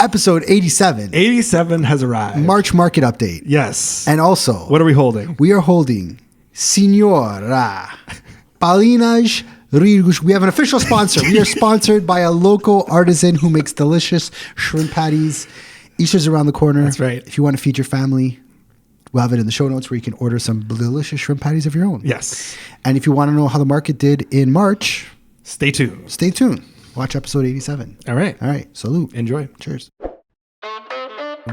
Episode 87. 87 has arrived. March market update. Yes. And also, what are we holding? we are holding Signora Paulinha's Rissois. We have an official sponsor. We are sponsored by a local artisan who makes delicious shrimp patties. Easter's around the corner. That's right. If you want to feed your family, we'll have it in the show notes where you can order some delicious shrimp patties of your own. Yes. And if you want to know how the market did in March, Stay tuned. stay tuned. Watch episode 87. All right. All right. Salute. Enjoy. Cheers.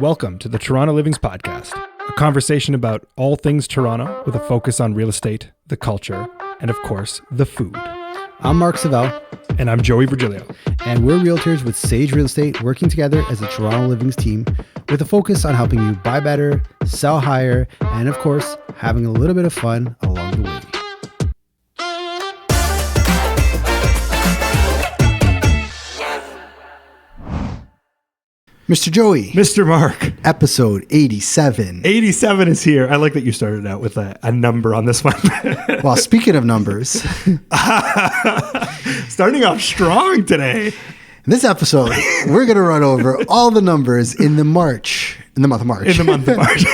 Welcome to the Toronto Livings Podcast, a conversation about all things Toronto with a focus on real estate, the culture, and of course, the food. I'm Mark Savell. And I'm Joey Virgilio. And we're realtors with Sage Real Estate working together as a Toronto Livings team with a focus on helping you buy better, sell higher, and of course, having a little bit of fun along the way. Mr. Joey. Mr. Mark. Episode 87. 87 is here. I like that you started out with a number on this one. Well, speaking of numbers, starting off strong today. in this episode, we're going to run over all the numbers in the month of March. In the month of March.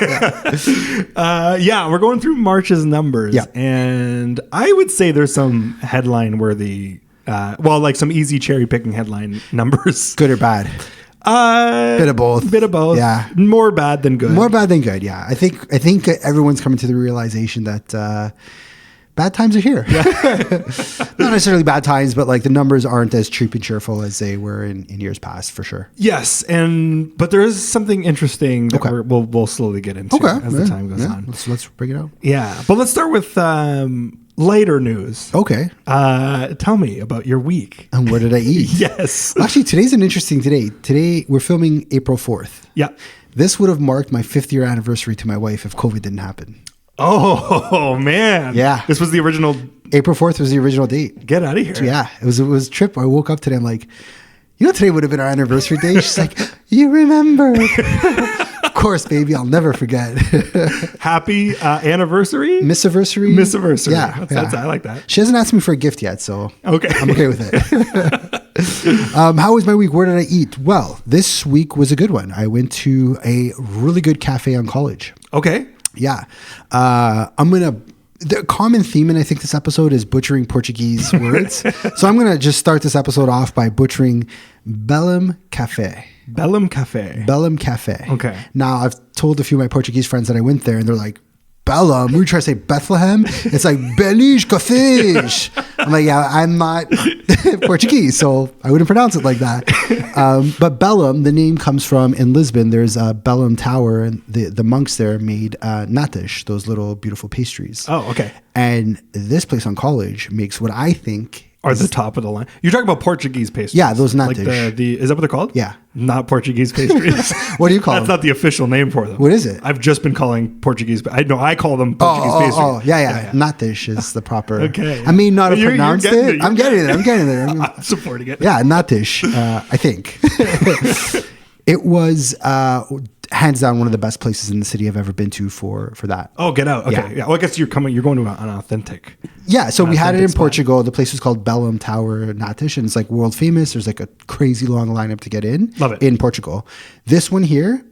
We're going through March's numbers. Yeah. And I would say there's some headline worthy, like some easy cherry picking headline numbers. Good or bad? Bit of both. Bit of both. Yeah. More bad than good. More bad than good. Yeah. I think everyone's coming to the realization that bad times are here. Yeah. Not necessarily bad times, but like the numbers aren't as cheap and cheerful as they were in years past, for sure. Yes, but there is something interesting that we'll slowly get into as the time goes on. Let's bring it out. Yeah, but let's start with lighter news. Okay. Tell me about your week. And where did I eat? Yes. Actually, today's an interesting day. Today, we're filming April 4th. Yeah. This would have marked my 5th year anniversary to my wife if COVID didn't happen. Oh, man. Yeah. This was the original. April 4th was the original date. Get out of here. Yeah. It was a trip. I woke up today. I'm like, today would have been our anniversary day. She's like, you remember. Of course, baby. I'll never forget. Happy anniversary? Missiversary? Missiversary. Yeah. I like that. She hasn't asked me for a gift yet, so okay. I'm okay with it. How was my week? Where did I eat? Well, this week was a good one. I went to a really good cafe on College. Okay. Yeah. The common theme in I think this episode is butchering Portuguese words. So I'm going to just start this episode off by butchering Belem Cafe. Belem Cafe. Belem Cafe. Okay. Now I've told a few of my Portuguese friends that I went there and they're like, Belem, we try to say Bethlehem. It's like Belige Cafés. I'm like, yeah, I'm not Portuguese, so I wouldn't pronounce it like that. But Belem, the name comes from, in Lisbon, there's a Belem Tower, and the monks there made natas, those little beautiful pastries. Oh, okay. And this place on College makes what I think are the top of the line. You're talking about Portuguese pastries. Yeah, those natas. Like is that what they're called? Yeah. Not Portuguese pastries. What do you call them? That's not the official name for them. What is it? I've just been calling Portuguese. I call them Portuguese pastries. Oh, yeah. Natas is the proper. Okay. I mean, not have pronounced it. I'm getting there. I'm supporting it. Yeah, natas, I think. It was hands down one of the best places in the city I've ever been to for that. Oh, get out. Okay. Yeah. Well, I guess you're going to an authentic. Yeah. So we had it in spot. Portugal. The place was called Belem Tower Natas, and it's like world famous. There's like a crazy long lineup to get in. Love it. In Portugal. This one here,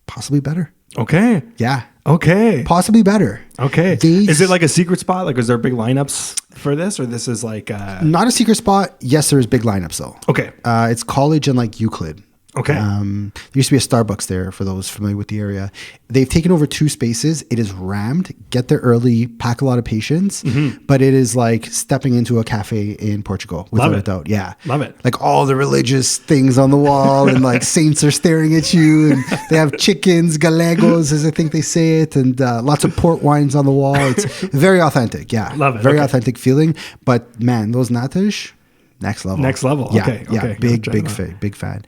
possibly better. Okay. Yeah. Okay. Possibly better. Okay. Is it like a secret spot? Like, is there big lineups for this, or this is like not a secret spot? Yes, there's big lineups though. Okay. It's College and like Euclid. Okay. There used to be a Starbucks there for those familiar with the area. They've taken over 2 spaces. It is rammed. Get there early, pack a lot of patience. Mm-hmm. But it is like stepping into a cafe in Portugal, without a doubt. Yeah. Love it. Like all the religious things on the wall and like saints are staring at you. And they have chickens, galegos, as I think they say it. And lots of port wines on the wall. It's very authentic. Yeah. Love it. Very authentic feeling. But man, those natas, next level. Next level. Yeah, Okay. Yeah. Okay. Big fan.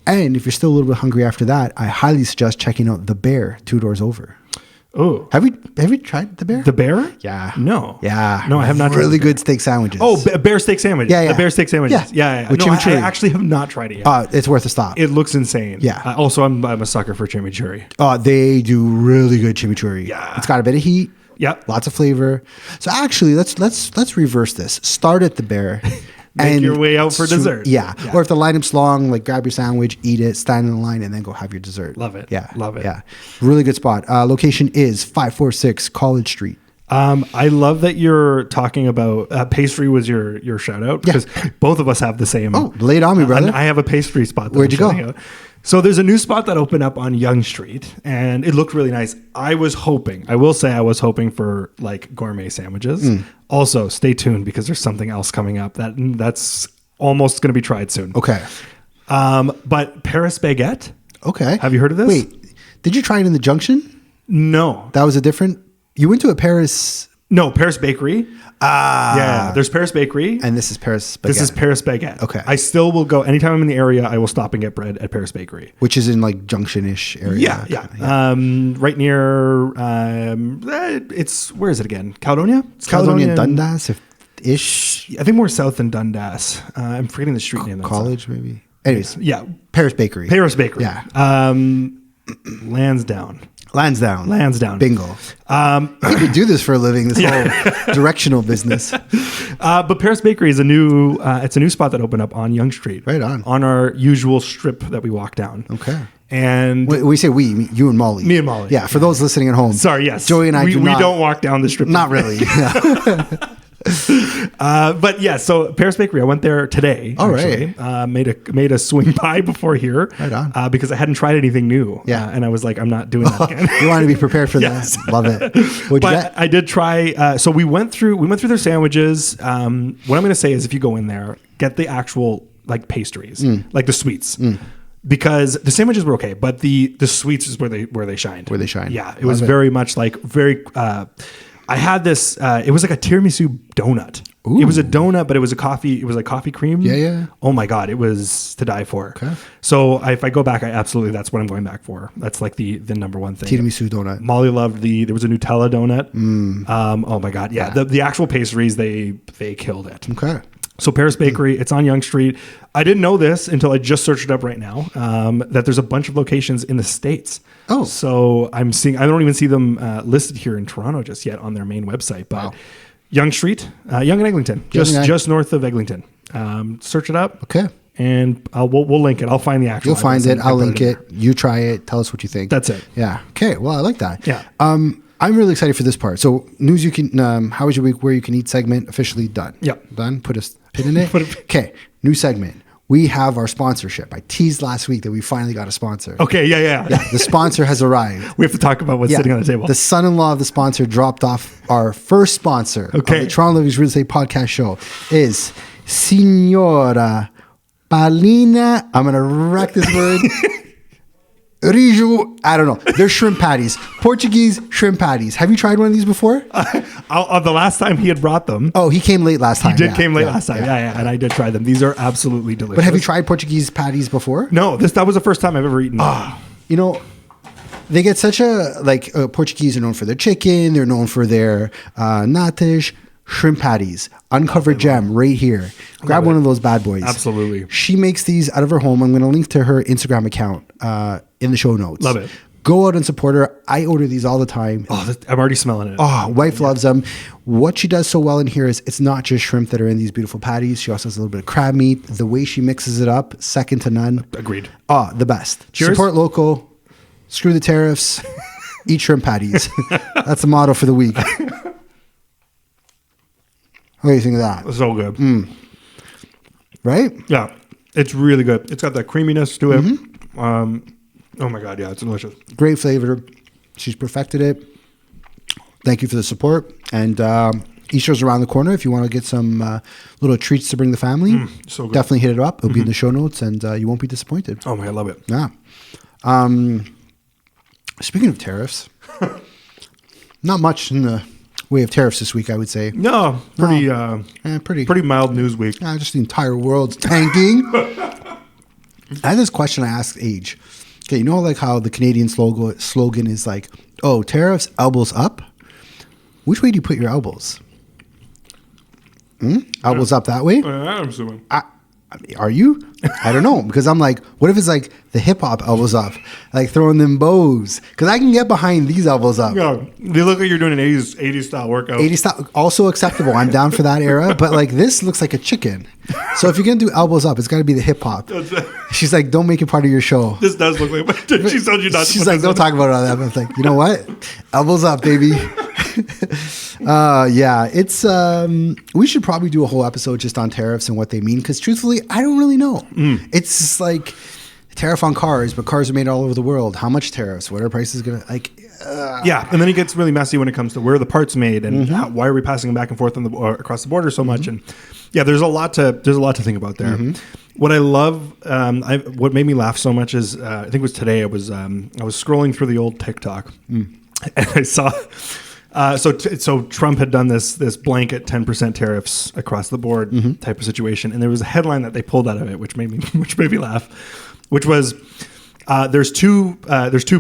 And if you're still a little bit hungry after that, I highly suggest checking out The Bear 2 doors over. Oh, have you tried The Bear? The Bear? Yeah. No. Yeah. No, I have not. Really good steak sandwiches. Oh, bear steak sandwiches. Yeah. The bear steak sandwiches. Yeah. With no, chimichurri. I actually have not tried it yet. It's worth a stop. It looks insane. Yeah. Also, I'm a sucker for chimichurri. They do really good chimichurri. Yeah. It's got a bit of heat. Yeah. Lots of flavor. So actually, let's reverse this. Start at The Bear. Make your way out for dessert. Yeah. Or if the lineup's long, like grab your sandwich, eat it, stand in the line, and then go have your dessert. Love it. Yeah. Love it. Yeah. Really good spot. Location is 546 College Street. I love that you're talking about pastry was your shout out because both of us have the same. Oh, lay it on me, brother. I have a pastry spot. Where'd you go? Out. So there's a new spot that opened up on Yonge Street and it looked really nice. I was hoping for like gourmet sandwiches. Also, stay tuned because there's something else coming up that's almost going to be tried soon. Okay. But Paris Baguette. Okay. Have you heard of this? Wait, did you try it in the Junction? No. That was a different. You went to a Paris. No, Paris Bakery. Yeah, there's Paris Bakery. And this is Paris Baguette. This is Paris Baguette. Okay. I still will go, anytime I'm in the area, I will stop and get bread at Paris Bakery. Which is in like Junction-ish area. Yeah. Right near, it's, where is it again? Caledonia? It's Caledonia, Dundas-ish. I think more south than Dundas. I'm forgetting the street name. College, maybe. Anyways. Yeah. Paris Bakery. Yeah. Lansdowne. Bingo. I could do this for a living, this whole directional business. But Paris Bakery is it's a new spot that opened up on Yonge Street. Right on. On our usual strip that we walk down. Okay. And when we say we, you and Molly. Me and Molly. Yeah, for those listening at home. Sorry, yes. Joey and I we don't walk down the strip. Not really. But yeah, so Paris Bakery, I went there today. All actually. Made a swing by before here. Right on. Because I hadn't tried anything new. Yeah. And I was like, I'm not doing that again. You want to be prepared for Yes. that. Love it. What'd you get? I did try. So we went through their sandwiches. What I'm going to say is, if you go in there, get the actual like pastries, like the sweets. Because the sandwiches were okay, but the sweets is where they shined. Where they shine. Yeah, it was very much like I had this. It was like a tiramisu donut. Ooh. It was a donut, but it was a coffee. It was like coffee cream. Yeah. Oh my god, it was to die for. Okay. So if I go back, that's what I'm going back for. That's like the number one thing. Tiramisu donut. Molly loved there was a Nutella donut. Oh my god, yeah. The actual pastries they killed it. Okay. So Paris Bakery, it's on Yonge Street. I didn't know this until I just searched it up right now, that there's a bunch of locations in the States. Oh. So I don't even see them listed here in Toronto just yet on their main website. But wow. Yonge Street, Yonge and Eglinton, just north of Eglinton. Search it up. Okay. And we'll link it. I'll find the actual. You'll find it. I'll link it. You try it. Tell us what you think. That's it. Yeah. Okay. Well, I like that. Yeah. I'm really excited for this part. So news you can, how was your week, where you can eat segment officially done. Yep. Done. Put a pin in it. Okay. New segment. We have our sponsorship. I teased last week that we finally got a sponsor. Okay. Yeah. The sponsor has arrived. We have to talk about what's sitting on the table. The son-in-law of the sponsor dropped off our first sponsor of the Toronto Living's Real Estate Podcast Show is Signora Paulinha. I'm going to wreck this word. Rijo, I don't know. They're shrimp patties. Portuguese shrimp patties. Have you tried one of these before? The last time he had brought them. Oh, he came late last time. He came late last time. Yeah. And I did try them. These are absolutely delicious. But have you tried Portuguese patties before? No, that was the first time I've ever eaten them. You know, they get such Portuguese are known for their chicken. They're known for their natas. Shrimp patties, uncovered gem right here. Grab one of those bad boys. Absolutely. She makes these out of her home. I'm going to link to her Instagram account in the show notes. Love it. Go out and support her. I order these all the time. Oh, I'm already smelling it. Oh, wife loves them. What she does so well in here is it's not just shrimp that are in these beautiful patties. She also has a little bit of crab meat. The way she mixes it up, second to none. Agreed. Oh, the best. Cheers. Support local. Screw the tariffs. Eat shrimp patties. That's the motto for the week. What do you think of that? So good. Right? Yeah. It's really good. It's got that creaminess to it. Oh my God. Yeah. It's delicious. Great flavor. She's perfected it. Thank you for the support. And Easter's around the corner. If you want to get some little treats to bring the family, so good. definitely hit it up. It'll be in the show notes and you won't be disappointed. Oh my God. I love it. Yeah. Speaking of tariffs, not much in the way of tariffs this week, I would say. No, pretty mild news week. Just the entire world's tanking. I had this question I asked Age. Okay, you know like how the Canadian slogan is like, oh, tariffs, elbows up? Which way do you put your elbows? Elbows up that way? I'm assuming. I Are you? I don't know, because I'm like, what if it's like the hip hop elbows up, like throwing them bows? Because I can get behind these elbows up. No, they look like you're doing an 80s style workout. 80 style, also acceptable. I'm down for that era, but like this looks like a chicken. So if you're gonna do elbows up, it's got to be the hip hop. She's like, don't make it part of your show. This does look like. She told you not. She's like, don't talk about it on that. I'm like, you know what? Elbows up, baby. Yeah, it's we should probably do a whole episode just on tariffs and what they mean, because truthfully I don't really know. It's just like tariff on cars, but cars are made all over the world. How much tariffs? What are prices gonna like? Yeah, and then it gets really messy when it comes to where the parts made and why are we passing them back and forth across the border so much. And yeah, there's a lot to think about there. What I love, what made me laugh so much is I think it was today. I was scrolling through the old TikTok and I saw. So Trump had done this blanket 10% tariffs across the board type of situation, and there was a headline that they pulled out of it, which made me laugh, which was there's two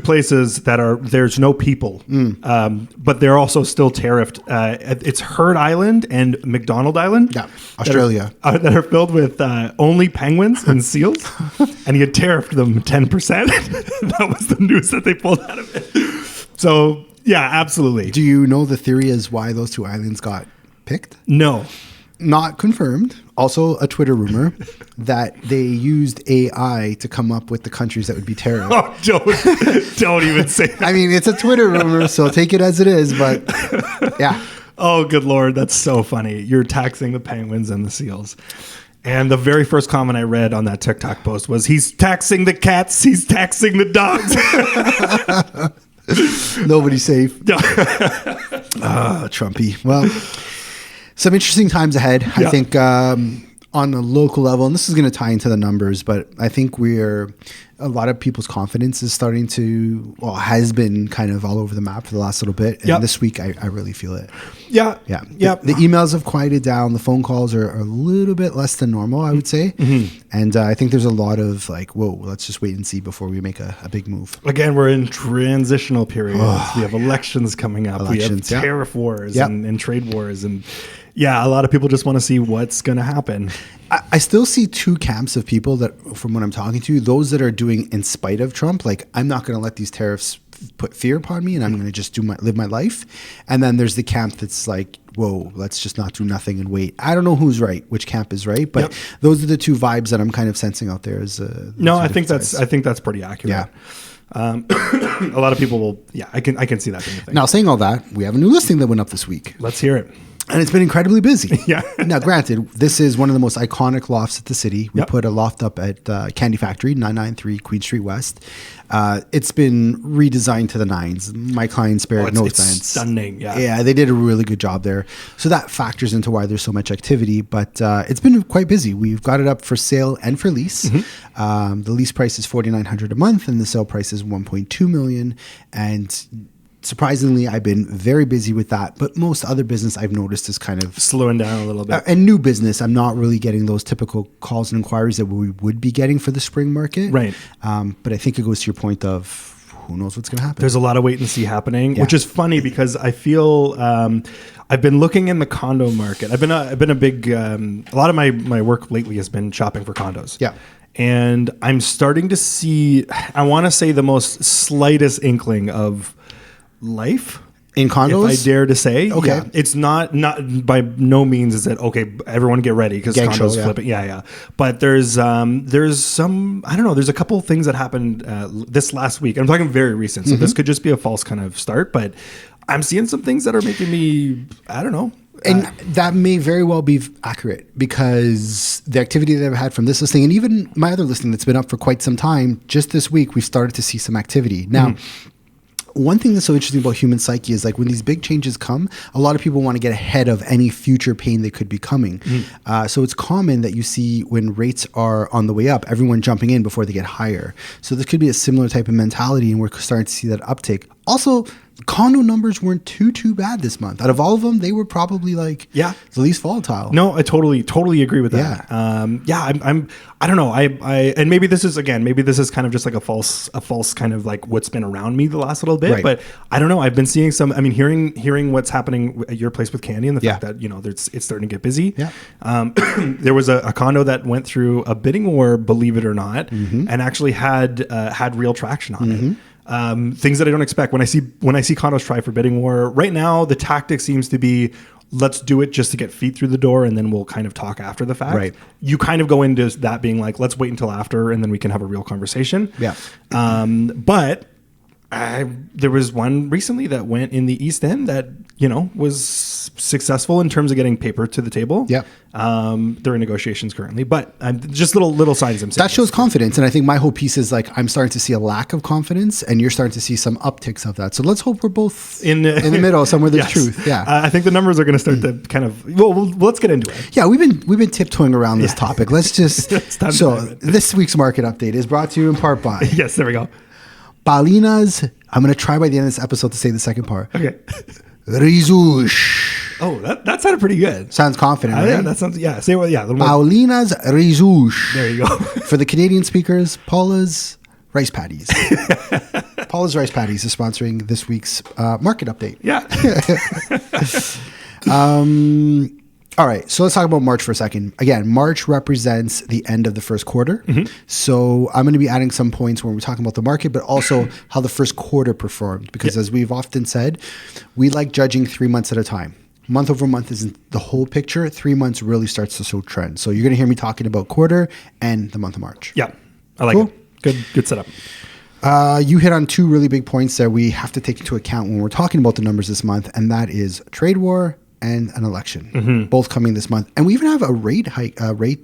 places that there's no people, but they're also still tariffed. It's Heard Island and McDonald Island, Australia, that are filled with only penguins and seals, and he had tariffed them 10%. That was the news that they pulled out of it. So. Yeah, absolutely. Do you know the theory as why those two islands got picked? No. Not confirmed. Also a Twitter rumor that they used AI to come up with the countries that would be tariffed. Oh, don't even say that. I mean, it's a Twitter rumor, so take it as it is, but yeah. Oh, good Lord. That's so funny. You're taxing the penguins and the seals. And the very first comment I read on that TikTok post was, he's taxing the cats, he's taxing the dogs. Nobody's safe. Trumpy. Well, some interesting times ahead. I think on a local level, and this is going to tie into the numbers, but I think a lot of people's confidence is starting to, has been kind of all over the map for the last little bit. And this week, I really feel it. Yeah. The emails have quieted down. The phone calls are a little bit less than normal, I would say. And I think there's a lot of like, whoa, let's just wait and see before we make a big move. Again, we're in transitional periods. We have elections coming up. We have tariff wars and trade wars. And a lot of people just want to see what's going to happen. I still see two camps of people that, from what I'm talking to, those that are doing in spite of Trump, like, I'm not going to let these tariffs put fear upon me and I'm going to just live my life. And then there's the camp that's like, whoa, let's just not do nothing and wait. I don't know who's right, which camp is right, but those are the two vibes that I'm kind of sensing out there. I think that's pretty accurate. A lot of people will, I can see that being a thing. Now, saying all that, we have a new listing that went up this week. Let's hear it. And it's been incredibly busy. Now, granted, this is one of the most iconic lofts at the city. We put a loft up at Candy Factory, 993 Queen Street West. It's been redesigned to the nines. My client spared no expense. It's stunning. Yeah, they did a really good job there. So that factors into why there's so much activity. But it's been quite busy. We've got it up for sale and for lease. The lease price is $4,900 a month, and the sale price is $1.2 million. And surprisingly, I've been very busy with that, but most other business I've noticed is kind of slowing down a little bit. And new business, I'm not really getting those typical calls and inquiries that we would be getting for the spring market. Right. But I think it goes to your point of who knows what's going to happen. There's a lot of wait and see happening, which is funny because I feel I've been looking in the condo market. I've been a big a lot of my work lately has been shopping for condos. Yeah. And I'm starting to see, I want to say, the most slightest inkling of life in condos, if I dare to say. Okay. It's not by no means is it okay, everyone get ready because condos flipping. But there's some, I don't know, there's a couple of things that happened this last week. I'm talking very recent, so this could just be a false kind of start, but I'm seeing some things that are making me, I don't know. And that may very well be accurate because the activity that I've had from this listing and even my other listing that's been up for quite some time, just this week, we've started to see some activity. Now, one thing that's so interesting about human psyche is like when these big changes come, a lot of people want to get ahead of any future pain that could be coming. So it's common that you see when rates are on the way up, everyone jumping in before they get higher. So this could be a similar type of mentality, and we're starting to see that uptick. Also, condo numbers weren't too bad this month. Out of all of them, they were probably like the least volatile. No, I totally agree with that. I don't know. I and maybe this is kind of just like a false kind of like what's been around me the last little bit. Right. But I don't know. I've been seeing some. I mean, hearing what's happening at your place with Candy and the fact that it's starting to get busy. Yeah. There was a condo that went through a bidding war, believe it or not, and actually had real traction on it. Things that I don't expect when I see condos try for bidding war. Right now, the tactic seems to be, let's do it just to get feet through the door, and then we'll kind of talk after the fact. Right. You kind of go into that being like, let's wait until after, and then we can have a real conversation. Yeah. But there was one recently that went in the East End that was successful in terms of getting paper to the table. Yeah. They're in negotiations currently, but just little signs. That shows confidence, and I think my whole piece is like I'm starting to see a lack of confidence, and you're starting to see some upticks of that. So let's hope we're both in the middle, somewhere there's truth. Yeah. I think the numbers are going to start to kind of. Well, let's get into it. Yeah, we've been tiptoeing around this topic. Let's just. So this week's market update is brought to you in part by. Yes, there we go. Paulinha's. I'm going to try by the end of this episode to say the second part. Okay. Rissois. Oh, that sounded pretty good. Sounds confident, right? Yeah, that sounds. Yeah, say what? Yeah. Paulinha's Rissois. There you go. For the Canadian speakers, Paula's Rice Patties. Paula's Rice Patties is sponsoring this week's market update. Yeah. All right, so let's talk about March for a second. Again, March represents the end of the first quarter. Mm-hmm. So I'm going to be adding some points when we're talking about the market, but also how the first quarter performed. Because as we've often said, we like judging 3 months at a time. Month over month isn't the whole picture. 3 months really starts to show trends. So you're going to hear me talking about quarter and the month of March. Yeah, I like it. Good setup. You hit on two really big points that we have to take into account when we're talking about the numbers this month, and that is trade war and an election, both coming this month. And we even have a rate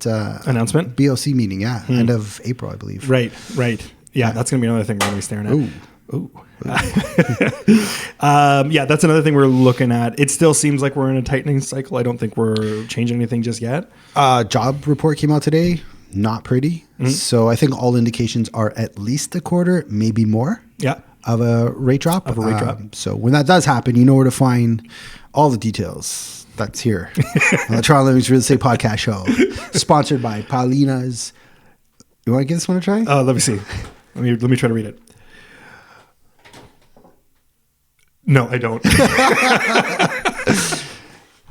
announcement, BOC meeting, end of April, I believe. Right. Yeah, that's going to be another thing we're going to be staring at. Ooh. That's another thing we're looking at. It still seems like we're in a tightening cycle. I don't think we're changing anything just yet. Job report came out today. Not pretty. Mm-hmm. So I think all indications are at least a quarter, maybe more. Yeah. Of a rate drop. So when that does happen, you know where to find all the details. That's here on the Toronto Living's Real Estate Podcast Show, sponsored by Paulinha's. You want to give this one a try? Let me see. Let me try to read it. No, I don't.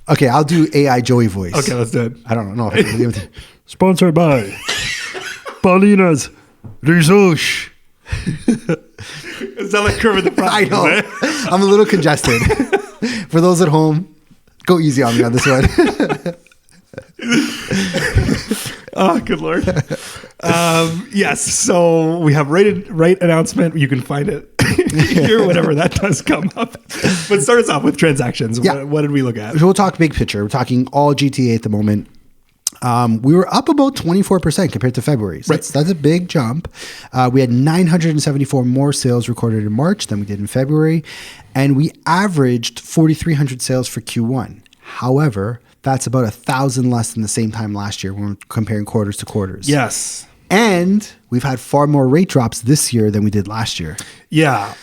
Okay, I'll do AI Joey voice. Okay, let's do it. I don't know. If I can do it. Sponsored by Paulinha's Rissois. Is that like Kermit the Frog? I know. I'm a little congested. For those at home, go easy on me on this one. Oh, good Lord. Yes. So we have rate announcement. You can find it here whenever that does come up. But start us off with transactions. Yeah. What did we look at? So we'll talk big picture. We're talking all GTA at the moment. We were up about 24% compared to February. So that's a big jump. We had 974 more sales recorded in March than we did in February. And we averaged 4,300 sales for Q1. However, that's about 1,000 less than the same time last year when we're comparing quarters to quarters. Yes. And we've had far more rate drops this year than we did last year. Yeah.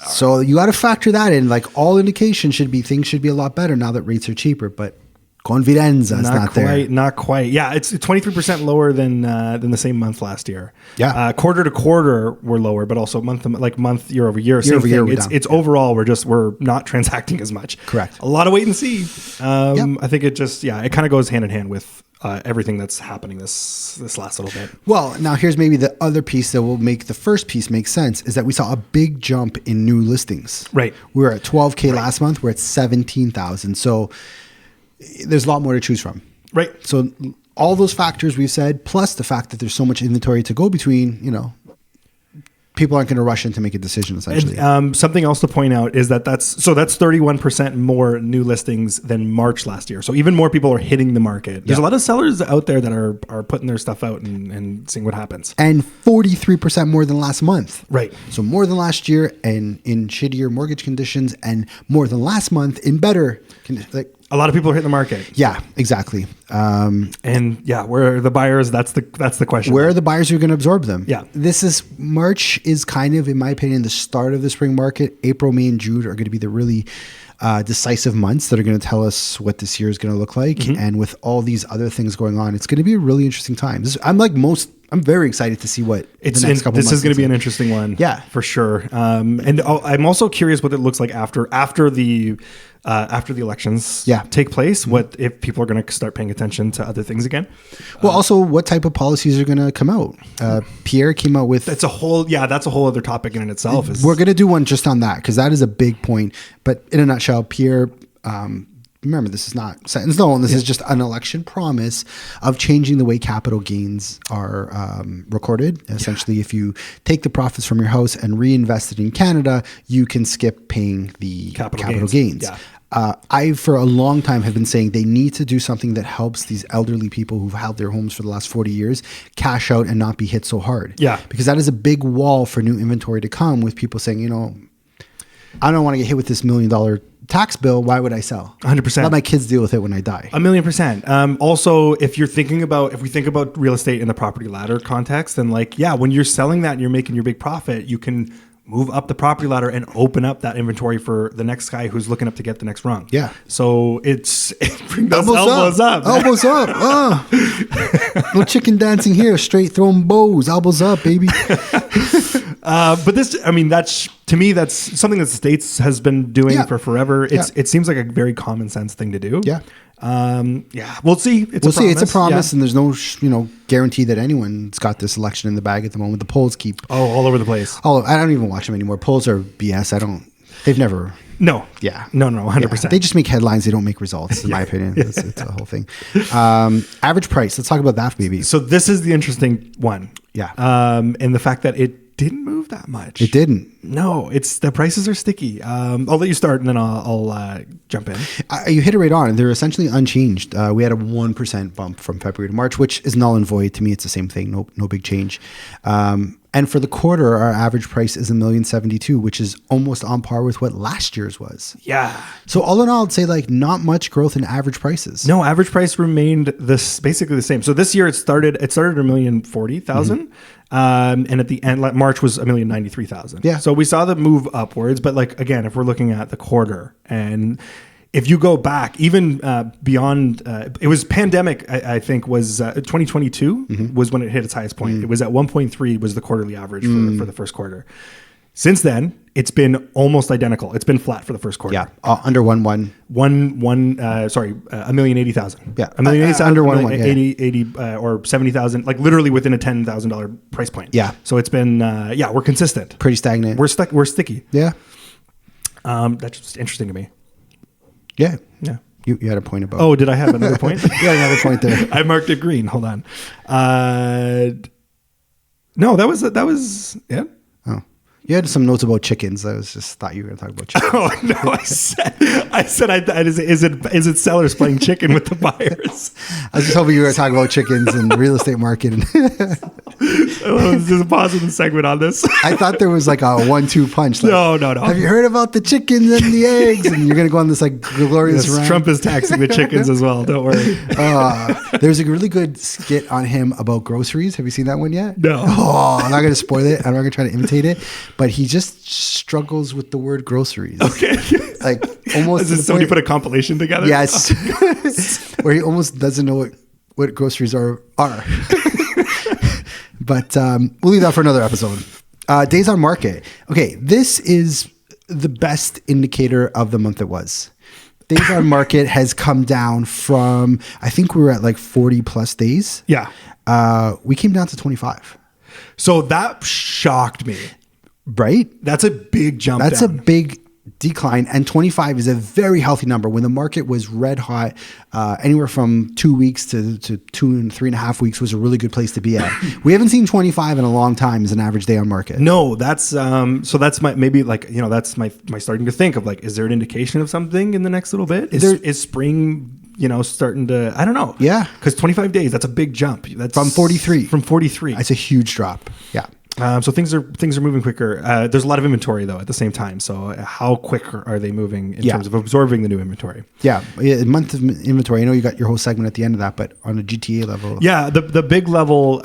So you got to factor that in. Like all indications should be things should be a lot better now that rates are cheaper, but confidenza is not there. Not quite. Yeah, it's 23% lower than the same month last year. Yeah. Quarter to quarter we're lower, but also month year over year. Year over year, it's overall we're not transacting as much. Correct. A lot of wait and see. I think it kind of goes hand in hand with everything that's happening this last little bit. Well, now here's maybe the other piece that will make the first piece make sense is that we saw a big jump in new listings. Right. We were at 12K last month. We're at 17,000. So there's a lot more to choose from. Right. So all those factors we've said, plus the fact that there's so much inventory to go between, people aren't going to rush in to make a decision, essentially. And, something else to point out is that's 31% more new listings than March last year. So even more people are hitting the market. There's a lot of sellers out there that are putting their stuff out and seeing what happens. And 43% more than last month. Right. So more than last year and in shittier mortgage conditions, and more than last month in better conditions. A lot of people are hitting the market. Yeah, exactly. And yeah, where are the buyers? That's the question. Where are the buyers who are going to absorb them? Yeah. March is kind of, in my opinion, the start of the spring market. April, May, and June are going to be the really decisive months that are going to tell us what this year is going to look like. Mm-hmm. And with all these other things going on, it's going to be a really interesting time. I'm very excited to see what the next couple months. This is going to be an interesting one. Yeah, for sure. And I'm also curious what it looks like after the elections take place. Mm-hmm. What if people are going to start paying attention to other things again? Well, also what type of policies are going to come out? Pierre came out with... That's a whole other topic in itself. We're going to do one just on that because that is a big point. But in a nutshell, Pierre... remember, this is not set in stone. This is just an election promise of changing the way capital gains are recorded. Essentially, if you take the profits from your house and reinvest it in Canada, you can skip paying the capital gains. Yeah. I, for a long time, have been saying they need to do something that helps these elderly people who've held their homes for the last 40 years cash out and not be hit so hard. Yeah. Because that is a big wall for new inventory to come with people saying, I don't want to get hit with this $1 million tax bill. Why would I sell? 100%. Let my kids deal with it when I die. 1,000,000%. Also, if we think about real estate in the property ladder context, then when you're selling that and you're making your big profit, you can move up the property ladder and open up that inventory for the next guy who's looking up to get the next rung. Yeah. So bring those elbows up. Elbows up. No chicken dancing here. Straight throwing bows. Elbows up, baby. But that's to me, that's something that the States has been doing for forever. It seems like a very common sense thing to do. Yeah. We'll see. It's a promise, and there's no guarantee that anyone's got this election in the bag at the moment. The polls keep all over the place. I don't even watch them anymore. Polls are BS. They've never. No. Yeah. No. 100%. Yeah. They just make headlines. They don't make results, in my opinion. It's a whole thing. Average price. Let's talk about that, baby. So this is the interesting one. Yeah. And the fact that it didn't move that much. It didn't. No, the prices are sticky. I'll let you start and then I'll jump in. You hit it right on. They're essentially unchanged. We had a 1% bump from February to March, which is null and void. To me, it's the same thing. No big change. And for the quarter, our average price is $1,072,000, which is almost on par with what last year's was. Yeah. So all in all, I'd say not much growth in average prices. No, average price remained basically the same. So this year it started at $1,040,000. Mm-hmm. And at the end, March was $1,093,000. Yeah. So we saw the move upwards, but again, if we're looking at the quarter, and if you go back even beyond, it was pandemic. I think was 2022 was when it hit its highest point. It was at 1.3 was the quarterly average for the first quarter. Since then, it's been almost identical. It's been flat for the first quarter. Yeah, under 1.1. 1,080,000. Yeah, 1,080,000 under 1.1. 80 or 70,000, literally within a $10,000 price point. Yeah. So it's been we're consistent. Pretty stagnant. We're sticky. Yeah. That's just interesting to me. Yeah. Yeah. You had a point about. Oh, did I have another point? Yeah, another point there. I marked it green. Hold on. No, that was yeah. Oh. You had some notes about chickens. I just thought you were going to talk about chickens. Oh no! I said, is it sellers playing chicken with the buyers? I was just hoping you were going to talk about chickens and the real estate market. There's a positive segment on this. I thought there was a 1-2 punch. No. Have you heard about the chickens and the eggs? And you're going to go on this glorious rant. Trump is taxing the chickens as well. Don't worry. There's a really good skit on him about groceries. Have you seen that one yet? No. Oh, I'm not going to spoil it. I'm not going to try to imitate it. But he just struggles with the word groceries. Okay. Almost. Is this somebody put a compilation together? Yes. Where he almost doesn't know what groceries are. But we'll leave that for another episode. Days on market. Okay, this is the best indicator of the month it was. Days on market has come down from, I think we were at 40 plus days. Yeah. We came down to 25. So that shocked me. Right? That's a big jump. That's a big decline. And 25 is a very healthy number. When the market was red hot, anywhere from 2 weeks to 2 and 3.5 weeks was a really good place to be at. We haven't seen 25 in a long time as an average day on market. No, that's so that's my that's my starting to think of is there an indication of something in the next little bit? Is spring starting to, I don't know. Yeah. Because 25 days, that's a big jump. That's from 43. From 43. That's a huge drop. Yeah. So things are moving quicker. There's a lot of inventory though at the same time. So how quick are they moving in terms of absorbing the new inventory? Yeah, month of inventory. I know you got your whole segment at the end of that, but on a GTA level, yeah, the big level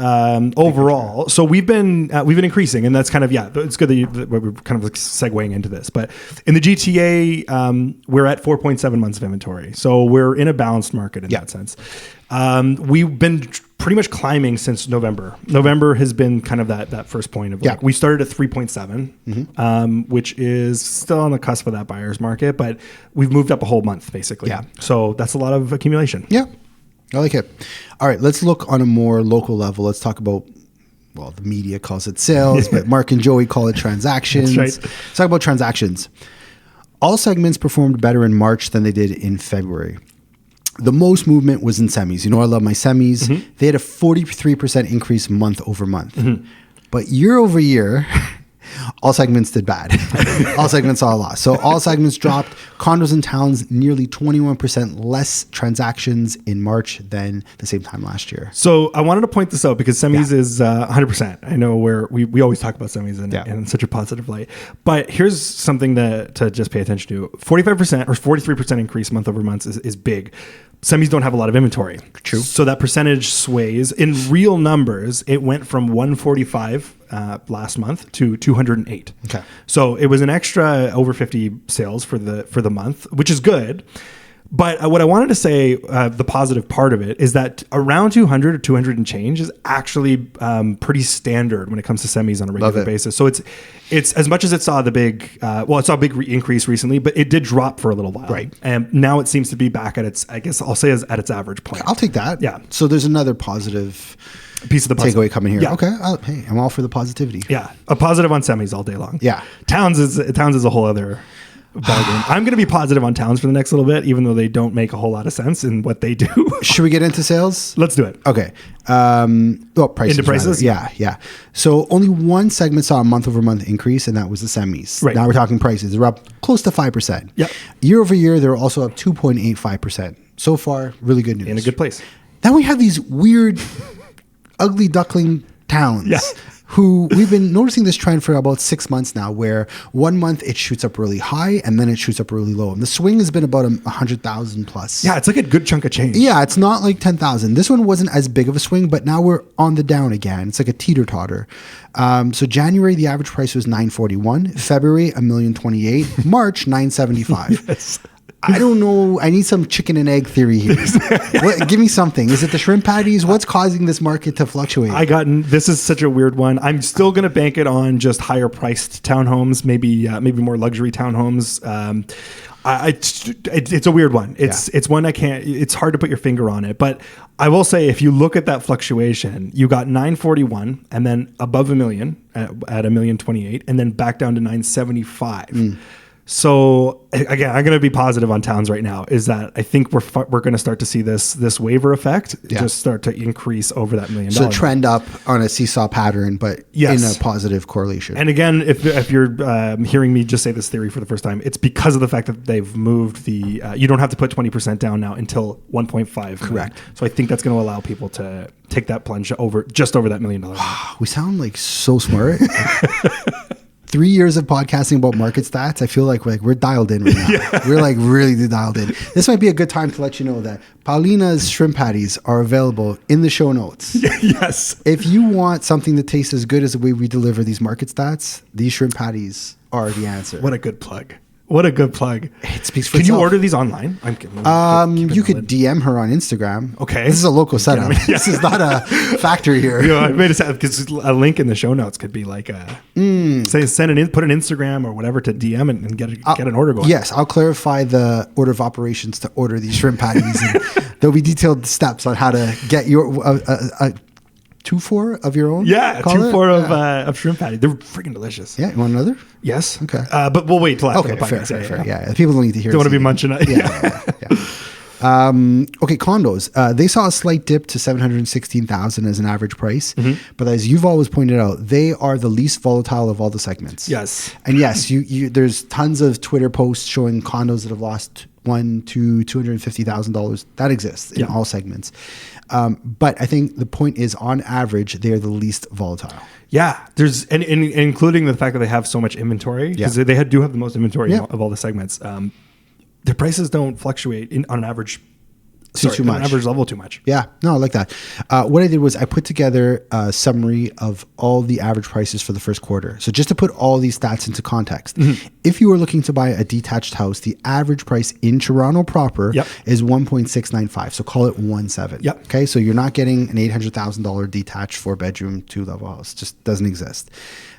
overall. So we've been increasing, and that's kind of it's good that we're kind of segueing into this. But in the GTA, we're at 4.7 months of inventory, so we're in a balanced market in that sense. We've been pretty much climbing since November. November has been kind of that first point of we started at 3.7, which is still on the cusp of that buyer's market, but we've moved up a whole month basically. Yeah. So that's a lot of accumulation. Yeah. I like it. All right, let's look on a more local level. Let's talk about, well, the media calls it sales, but Mark and Joey call it transactions. That's right. Let's talk about transactions. All segments performed better in March than they did in February. The most movement was in semis. You know, I love my semis. Mm-hmm. They had a 43% increase month over month. Mm-hmm. But year over year, all segments did bad. All segments saw a loss. So all segments dropped. Condos and towns, nearly 21% less transactions in March than the same time last year. So I wanted to point this out because semis is 100%. I know we always talk about semis in such a positive light. But here's something to just pay attention to. 45% or 43% increase month over month is big. Semis don't have a lot of inventory. True. So that percentage sways. In real numbers, it went from 145 last month to 208. Okay. So it was an extra over 50 sales for the month, which is good. But what I wanted to say, the positive part of it is that around 200 or 200 and change is actually pretty standard when it comes to semis on a regular basis. So it's as much as it saw the big, it saw a big increase recently, but it did drop for a little while. Right. And now it seems to be back at its, I guess I'll say at its average point. I'll take that. Yeah. So there's another positive piece of the puzzle. Takeaway coming here. Yeah. Okay. Hey, I'm all for the positivity. Yeah. A positive on semis all day long. Yeah. Towns is a whole other ballgame. I'm going to be positive on towns for the next little bit, even though they don't make a whole lot of sense in what they do. Should we get into sales? Let's do it. Okay. Prices. Into prices? Yeah. So only one segment saw a month over month increase, and that was the semis. Right. Now we're talking prices. They're up close to 5%. Yep. Year over year, they're also up 2.85%. So far, really good news. In a good place. Then we have these weird, ugly duckling towns. Yeah. Who we've been noticing this trend for about 6 months now, where 1 month it shoots up really high and then it shoots up really low. And the swing has been about 100,000 plus. Yeah, it's like a good chunk of change. Yeah, it's not like 10,000. This one wasn't as big of a swing, but now we're on the down again. It's like a teeter-totter. So January, the average price was 941. February, $1,028,000. March, 975. Yes. I don't know. I need some chicken and egg theory here. Give me something. Is it the shrimp patties? What's causing this market to fluctuate? This is such a weird one. I'm still going to bank it on just higher priced townhomes, maybe more luxury townhomes. It's a weird one. It's one I can't. It's hard to put your finger on it. But I will say, if you look at that fluctuation, you got 941, and then above $1 million at $1,028,000, and then back down to 975. So again, I'm going to be positive on towns right now. Is that I think we're going to start to see this waiver effect just start to increase over that $1 million. So trend up on a seesaw pattern, but in a positive correlation. And again, if you're hearing me just say this theory for the first time, it's because of the fact that they've moved the. You don't have to put 20% down now until 1.5. Correct. So I think that's going to allow people to take that plunge over that $1 million. We sound like so smart. 3 years of podcasting about market stats, I feel like we're dialed in right now. Yeah. We're like really dialed in. This might be a good time to let you know that Paulina's shrimp patties are available in the show notes. Yes. If you want something that tastes as good as the way we deliver these market stats, these shrimp patties are the answer. What a good plug. What a good plug. It speaks for Can itself. you order these online? You could DM her on Instagram. Okay. This is a local setup. This is not a factory here. I made it sound because a link in the show notes could be like put an Instagram or whatever to DM and get an order going. Yes, I'll clarify the order of operations to order these shrimp patties. And there'll be detailed steps on how to get your 2-4 of your own? Yeah, 2-4 of shrimp patty. They're freaking delicious. Yeah, you want another? Yes. Okay. But we'll wait till after the podcast. Fair. Yeah, people don't need to hear. Don't want to be munching it. Yeah. Okay, condos. They saw a slight dip to 716,000 as an average price, but as you've always pointed out, they are the least volatile of all the segments. Yes, and yes, there's tons of Twitter posts showing condos that have lost $250,000. That exists in all segments. But I think the point is, on average, they are the least volatile. Yeah, there's and including the fact that they have so much inventory, because they do have the most inventory of all the segments. Their prices don't fluctuate on an average. Too much. On an average level too much. Yeah, no, I like that. What I did was I put together a summary of all the average prices for the first quarter. So just to put all these stats into context, if you were looking to buy a detached house, the average price in Toronto proper is 1.695. So call it 1.7. Yep. Okay, so you're not getting an $800,000 detached 4-bedroom, 2-level house. Just doesn't exist.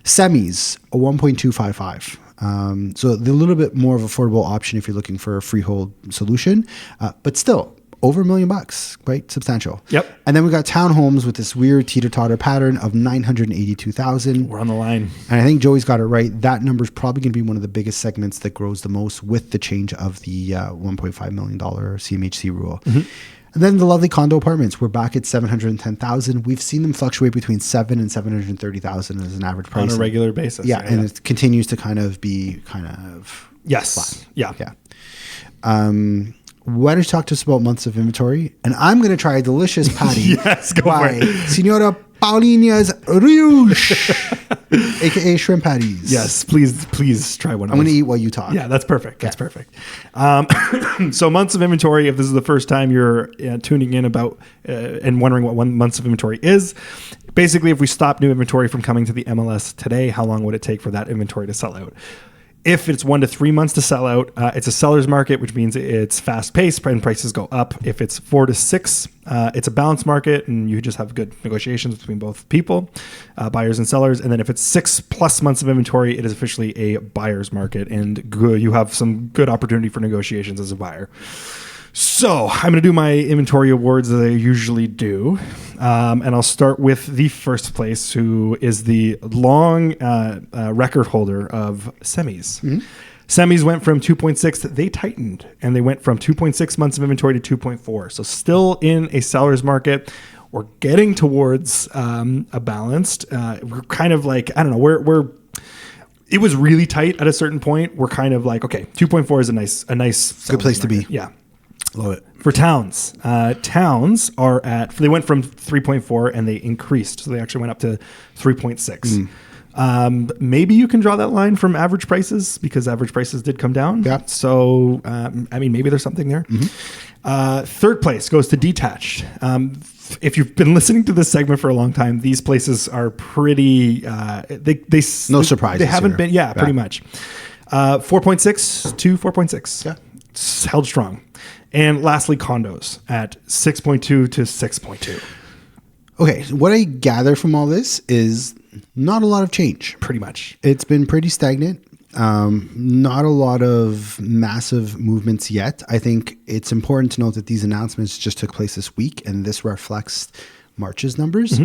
Semis, a 1.255. So they're a little bit more of an affordable option if you're looking for a freehold solution, but still over $1 million, right? Substantial. Yep. And then we got townhomes with this weird teeter-totter pattern of 982,000. We're on the line. And I think Joey's got it right. That number is probably going to be one of the biggest segments that grows the most with the change of the $1.5 million CMHC rule. And then the lovely condo apartments, we're back at 710,000. We've seen them fluctuate between 7 and 730,000 as an average price On a regular basis. Yeah, and it continues to kind of be yes. flat. Yeah. Why don't you talk to us about months of inventory? And I'm going to try a delicious patty Yes, go by for it. Senora Paulinha's Rouge, aka shrimp patties. Yes, please try one of I'm those. going to eat while you talk. Yeah, that's perfect. That's perfect. So months of inventory, if this is the first time you're tuning in about and wondering what months of inventory is, basically if we stop new inventory from coming to the MLS today, how long would it take for that inventory to sell out? If it's 1 to 3 months to sell out, it's a seller's market, which means it's fast paced and prices go up. If it's 4 to 6, it's a balanced market and you just have good negotiations between both people, buyers and sellers. And then if it's 6+ months of inventory, it is officially a buyer's market and you have some good opportunity for negotiations as a buyer. So I'm going to do my inventory awards that I usually do. And I'll start with the first place, who is the long record holder of semis. Semis went from 2.6, they tightened, and they went from 2.6 months of inventory to 2.4. So still in a seller's market. We're getting towards a balanced. We're kind of like, I don't know, it was really tight at a certain point. We're kind of like, okay, 2.4 is a nice good place to be. Yeah. Love it. For towns, towns are they went from 3.4 and they increased. So they actually went up to 3.6. Maybe you can draw that line from average prices because average prices did come down. Yeah. So, maybe there's something there. Third place goes to detached. If you've been listening to this segment for a long time, these places are pretty, No surprises They haven't here. been, pretty much. 4.6 to 4.6. Yeah. It's held strong. And lastly, condos at 6.2 to 6.2. Okay, so what I gather from all this is not a lot of change. Pretty much. It's been pretty stagnant. Not a lot of massive movements yet. I think it's important to note that these announcements just took place this week, and this reflects March's numbers.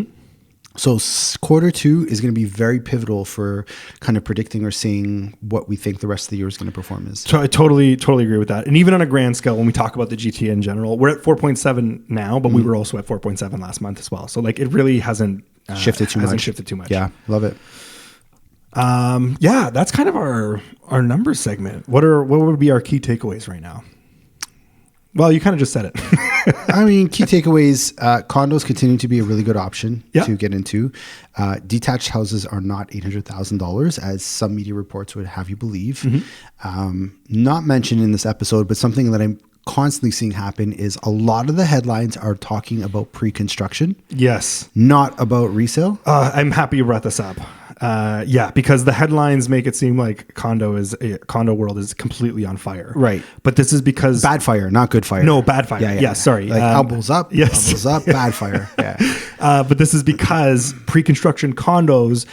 So quarter 2 is going to be very pivotal for kind of predicting or seeing what we think the rest of the year is going to perform as. So I totally agree with that. And even on a grand scale, when we talk about the GTA in general, we're at 4.7 now, but we were also at 4.7 last month as well. So like it really hasn't shifted too much. Yeah, love it. That's kind of our numbers segment. What would be our key takeaways right now? Well, you kind of just said it. I mean, key takeaways, condos continue to be a really good option to get into. Detached houses are not $800,000, as some media reports would have you believe. Not mentioned in this episode, but something that I'm constantly seeing happen is a lot of the headlines are talking about pre-construction. Yes. Not about resale. I'm happy you brought this up. Because the headlines make it seem like condo world is completely on fire. Right. But this is because bad fire, not good fire. No, bad fire. Yeah, sorry. Like elbows up, elbows up, bad fire. Yeah. But this is because pre-construction condos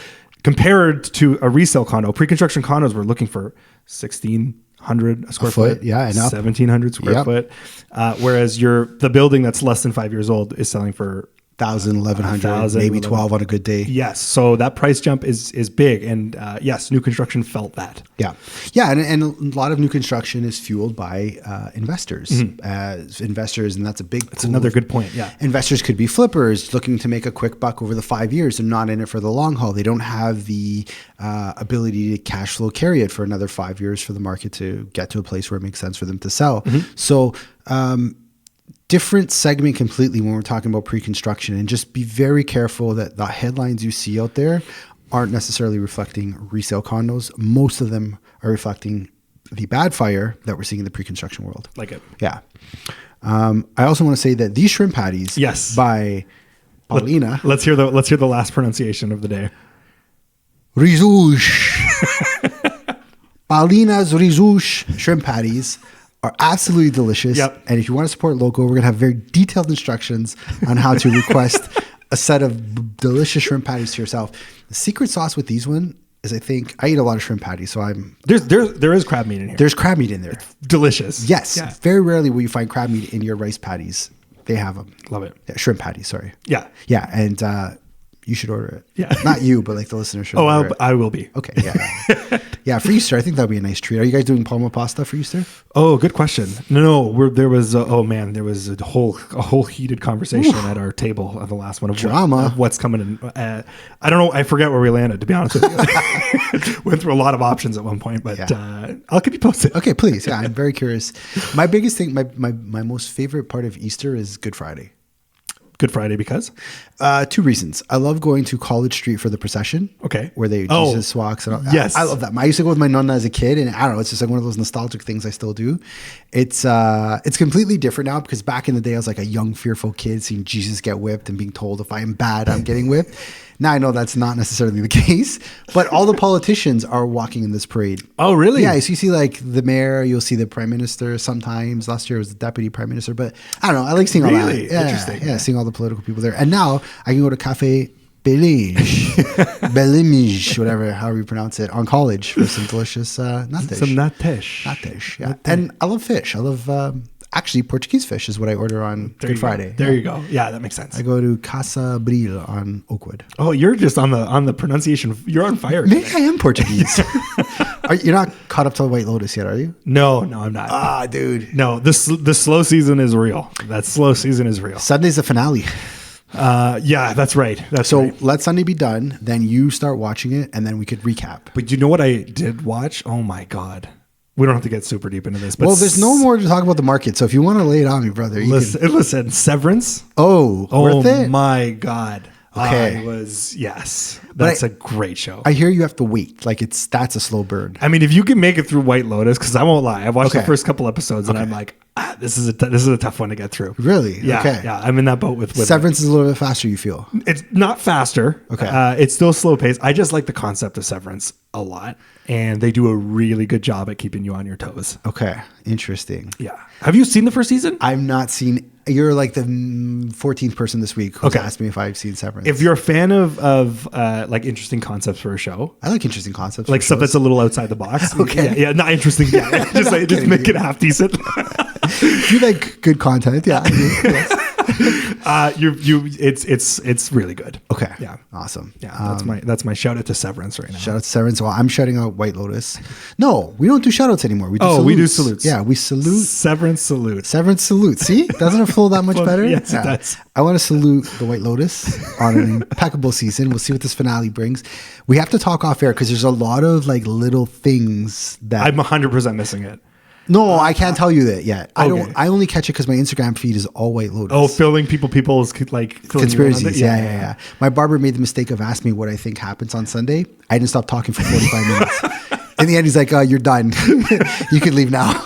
compared to a resale condo, pre-construction condos were looking for 1,600 a square foot. Yeah, and up. 1,700 square foot. Whereas the building that's less than 5 years old is selling for 1,000, 1,100, 1,000, maybe 12 on a good day. Yes. So that price jump is big. And yes, new construction felt that. Yeah. Yeah. And a lot of new construction is fueled by investors. As investors, and that's a big That's another good point. Yeah. Investors could be flippers looking to make a quick buck over the 5 years. They're not in it for the long haul. They don't have the ability to cash flow carry it for another 5 years for the market to get to a place where it makes sense for them to sell. So, different segment completely when we're talking about pre-construction, and just be very careful that the headlines you see out there aren't necessarily reflecting resale condos. Most of them are reflecting the bad fire that we're seeing in the pre-construction world. Like it. Yeah. I also want to say that these shrimp patties by Paulinha. Let's hear the last pronunciation of the day. Rissois. Paulinha's Rissois shrimp patties are absolutely delicious. Yep. And if you want to support local, we're going to have very detailed instructions on how to request a set of delicious shrimp patties to yourself. The secret sauce with these one is, I think, I eat a lot of shrimp patties, so there is crab meat in here. There's crab meat in there. It's delicious. Yes. Yeah. Very rarely will you find crab meat in your rice patties. They have them. Love it. Yeah, shrimp patties, sorry. Yeah. Yeah, and you should order it. Yeah. Not you, but like the listener should order it. I will be. Okay, yeah. Yeah, for Easter, I think that'd be a nice treat. Are you guys doing palma pasta for Easter? Oh, good question. No. There was a whole heated conversation at our table at the last one of Drama. of what's coming in. I don't know. I forget where we landed, to be honest with you. Went through a lot of options at one point, but I'll keep you posted. Okay, please. Yeah, I'm very curious. My biggest thing, my most favorite part of Easter is Good Friday. Good Friday because? 2 reasons. I love going to College Street for the procession. Okay. Where Jesus walks. And all. Yes. I love that. I used to go with my nonna as a kid, and I don't know, it's just like one of those nostalgic things I still do. It's completely different now, because back in the day I was like a young, fearful kid seeing Jesus get whipped and being told if I am bad, I'm getting whipped. Now I know that's not necessarily the case, but all the politicians are walking in this parade. Oh, really? Yeah, so you see like the mayor, you'll see the prime minister sometimes. Last year it was the deputy prime minister, but I don't know. I like seeing all that. Really? Yeah, Interesting. Yeah, seeing all the political people there. And now I can go to Cafe Belem, whatever, however you pronounce it, on College for some delicious natish. Some natish. Natish, yeah. And I love fish. I love... actually, Portuguese fish is what I order on Good Friday. There you go. Yeah, that makes sense. I go to Casa Bril on Oakwood. Oh, you're just on the pronunciation. You're on fire. Maybe I am Portuguese. You're not caught up to the White Lotus yet, are you? No, I'm not. Ah, dude. No, the slow season is real. That slow season is real. Sunday's the finale. Yeah, that's right. So let Sunday be done. Then you start watching it, and then we could recap. But you know what I did watch? Oh my God. We don't have to get super deep into this. But well, there's no more to talk about the market. So if you want to lay it on me, brother, listen, Severance. Oh, worth it? My God. Okay. That's a great show. I hear you have to wait. Like that's a slow burn. I mean, if you can make it through White Lotus, because I won't lie, I've watched the first couple episodes and I'm like, this is a tough one to get through. Really? Yeah. Okay. Yeah. I'm in that boat with Severance is a little bit faster, you feel? It's not faster. Okay. It's still slow paced. I just like the concept of Severance a lot. And they do a really good job at keeping you on your toes. Okay. Interesting. Yeah. Have you seen the first season? I've not seen. You're like the 14th person this week who's asked me if I've seen Severance. If you're a fan of like interesting concepts for a show. I like interesting concepts. Like stuff that's a little outside the box. Okay. Yeah, not interesting. Yeah. just make it half decent. You like good content. Yeah. Yes. It's really good. Okay. Yeah. Awesome. Yeah. That's my shout out to Severance right now. Shout out to Severance. Well, I'm shouting out White Lotus. No, we don't do shout outs anymore. We do we do salutes. Yeah, we salute. Severance salute. Severance salute. See? Doesn't it flow that much better? Yes, it does. I want to salute the White Lotus on an impeccable season. We'll see what this finale brings. We have to talk off air because there's a lot of like little things that I'm 100% missing it. No, I can't tell you that yet. Okay. I only catch it because my Instagram feed is all White Lotus. Oh, filling people's like conspiracies. Yeah. My barber made the mistake of asking me what I think happens on Sunday. I didn't stop talking for 45 minutes. In the end, he's like, "You're done. You can leave now."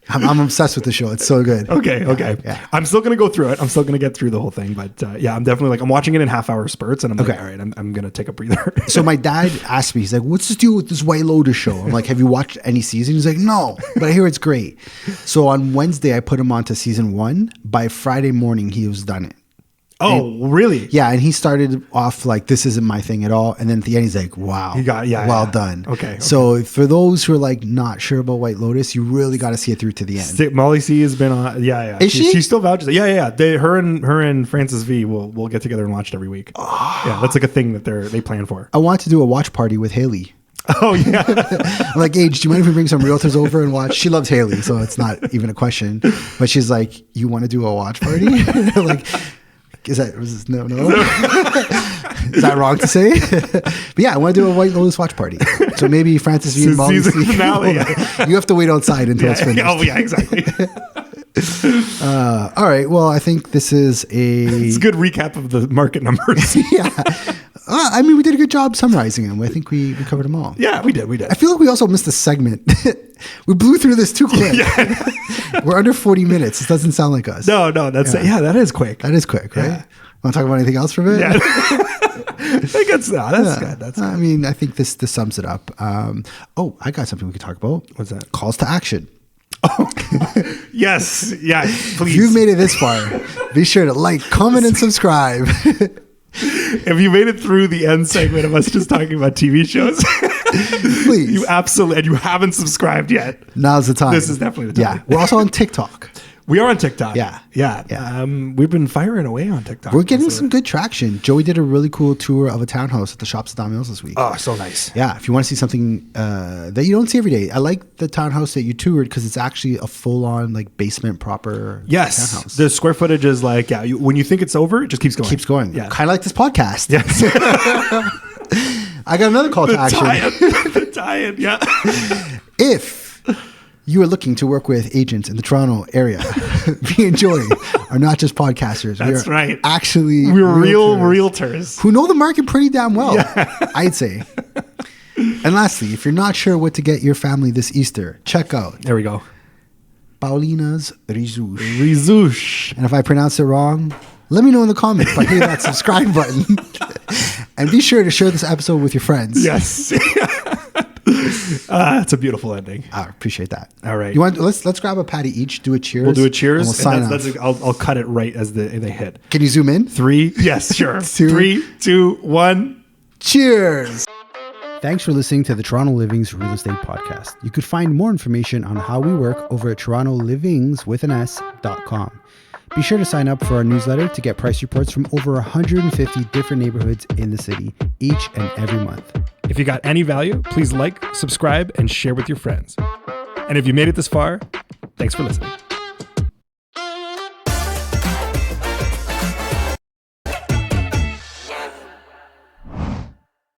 I'm obsessed with the show. It's so good. Okay. Yeah. I'm still going to go through it. I'm still going to get through the whole thing. But I'm definitely I'm watching it in half-hour spurts. And I'm like, all right, I'm going to take a breather. So my dad asked me, he's like, what's the deal with this White Lotus show? I'm like, have you watched any season? He's like, no, but I hear it's great. So on Wednesday, I put him on to season 1. By Friday morning, he was done it. Oh, really? Yeah, and he started off like, this isn't my thing at all. And then at the end, he's like, wow, well done. Okay. So for those who are like not sure about White Lotus, you really got to see it through to the end. Molly C has been on. Yeah. Is she? She still vouches. Yeah. Her and Francis V will get together and watch it every week. Oh. Yeah, that's like a thing that they plan for. I want to do a watch party with Haley. Oh, yeah. I'm like, Age, do you mind if we bring some realtors over and watch? She loves Haley, so it's not even a question. But she's like, you want to do a watch party? Like, is that wrong to say? But yeah, I want to do a White Lotus watch party. So maybe Francis V and Molly C. Finale, You have to wait outside until it's finished. Oh, yeah, exactly. All right. Well, I think this is it's a good recap of the market numbers. Yeah. I mean, we did a good job summarizing them. I think we covered them all. Yeah, we did. I feel like we also missed a segment. We blew through this too quick. Yeah. We're under 40 minutes. This doesn't sound like us. No, that is quick. That is quick, right? Yeah. Want to talk about anything else for a bit? Yeah. I think that's good. That's I mean, I think this sums it up. I got something we could talk about. What's that? Calls to action. Oh, yes. Yeah, please. If you've made it this far, be sure to like, comment, and subscribe. If you made it through the end segment of us just talking about TV shows, please. You haven't subscribed yet. Now's the time. This is definitely the time. Yeah. We're also on TikTok. We are on TikTok. Yeah. We've been firing away on TikTok. We're getting some good traction. Joey did a really cool tour of a townhouse at the Shops at Don Mills this week. Oh, so nice. Yeah. If you want to see something that you don't see every day. I like the townhouse that you toured because it's actually a full-on like basement proper townhouse. The square footage is like, when you think it's over, it just keeps going. Keeps going. Yeah. Kind of like this podcast. Yes. I got another call to action. The tie-in, yeah. If you are looking to work with agents in the Toronto area, me and Joey are not just podcasters. That's right. Actually, we're real realtors who know the market pretty damn well, I'd say. And lastly, if you're not sure what to get your family this Easter, check out. There we go. Paulina's Rissois. And if I pronounce it wrong, let me know in the comments by hitting that subscribe button. And be sure to share this episode with your friends. Yes. It's a beautiful ending. I appreciate that. All right. Let's grab a patty each, do a cheers. We'll do a cheers. And we'll sign off. I'll cut it right as they hit. Can you zoom in? 3. Yes, sure. 3, 2, 1. Cheers. Thanks for listening to the Toronto Livings Real Estate Podcast. You could find more information on how we work over at TorontoLivings.com. Be sure to sign up for our newsletter to get price reports from over 150 different neighborhoods in the city each and every month. If you got any value, please like, subscribe, and share with your friends. And if you made it this far, thanks for listening.